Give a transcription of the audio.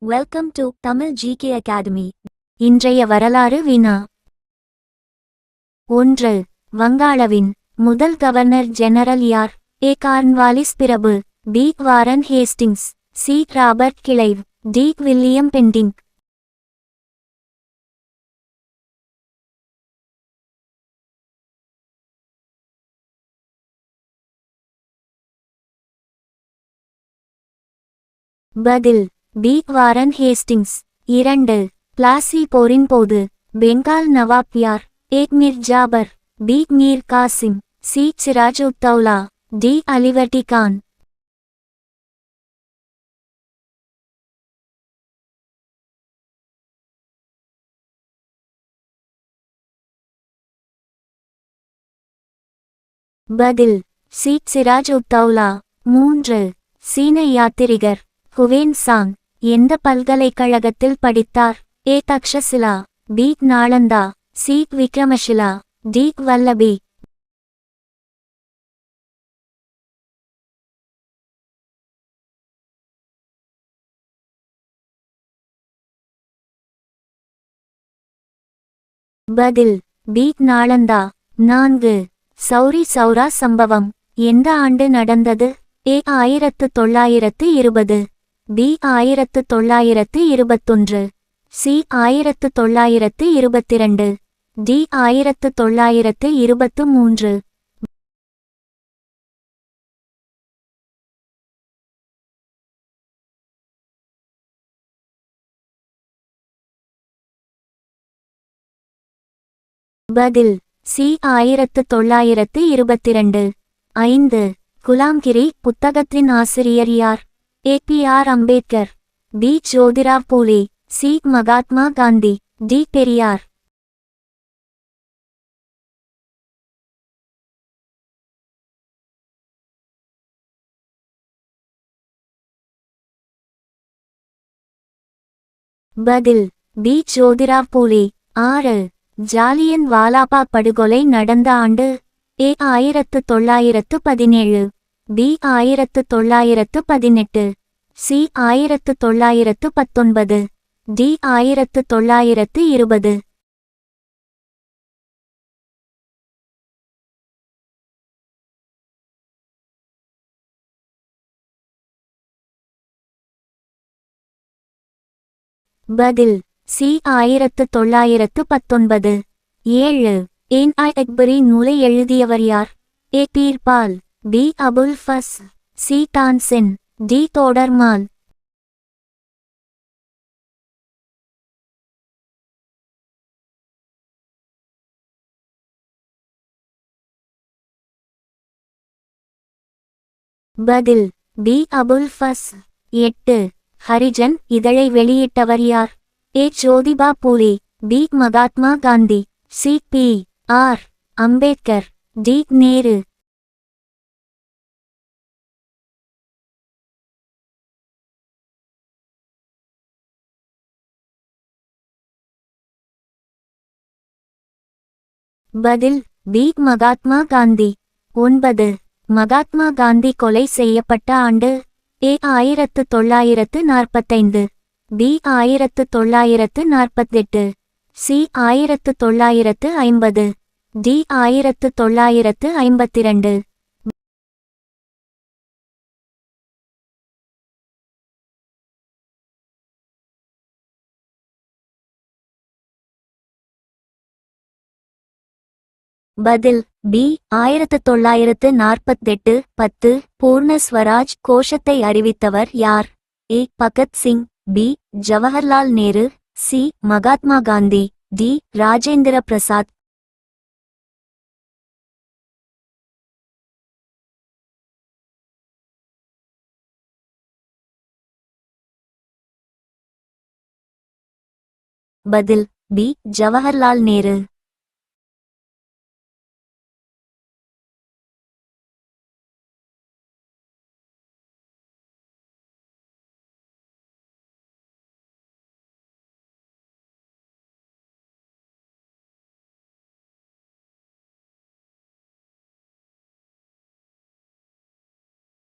Welcome to Tamil GK academy. இன்றைய வரலாறு வினா. 1. வங்காளவின் முதல் கவர்னர் ஜெனரல் யார்? ஏ. கார்ன்வாலிஸ் பிரபு, B. Warren Hastings, C. Robert Clive, D. William Bentinck. பதில் பி. Warren Hastings. 2. பிளாசி போரின் போது பெங்கால் நவாப் யார்? A. Mir Jafar, B. Mir Qasim, C. Siraj ud Daula, D. Alivardi Khan. பதில் சி. சிராஜ் உத் தௌலா. 3. சீன யாத்திரிகர் ஹுவேன் சாங் எந்த பல்கலைக்கழகத்தில் படித்தார்? A. Takshashila, B. Nalanda, C. Vikramashila, D. Vallabhi. பதில் பி. நாளந்தா. 4. சௌரி சௌரா சம்பவம் எந்த ஆண்டு நடந்தது? ஏ. 1920, பி. 1921, சி. 1922, டி. 1923. பதில் சி. 1922. 5. குலாம்கிரி புத்தகத்தின் ஆசிரியர் யார்? A. B. R. Ambedkar, B. Jyotirao Phule, C. Mahatma Gandhi, D. Periyar. பதில் பி. ஜோதிராவ் பூலே. 6. ஜாலியன் வாலாபாக் படுகொலை நடந்த ஆண்டு? ஏ. 1917, பி. 1918, சி. 1919, டி. 1920. பதில் சி. 1919. 7. ஏன் அக்பரி நூலை எழுதியவர் யார்? ஏ. பீர்பால், பி. அபுல் ஃபஸ், சி. தான்சென், டி. தோடர்மால். பதில் பி. அபுல் ஃபஸ். 8. ஹரிஜன் இதழை வெளியிட்டவர் யார்? A. Jyotiba Phule, B. Mahatma Gandhi, C. B. R. Ambedkar, D. Nehru. பதில் பி. மகாத்மா காந்தி. 9. மகாத்மா காந்தி கொலை செய்யப்பட்ட ஆண்டு? ஏ. 1945, பி. 1948, சி. 1950, டி. 1952. பதில் பி. 1948. 10. பூர்ண ஸ்வராஜ் கோஷத்தை அறிவித்தவர் யார்? A. Bhagat Singh, B. Jawaharlal Nehru, C. Mahatma Gandhi, D. Rajendra Prasad. பதில் பி. ஜவஹர்லால் நேரு.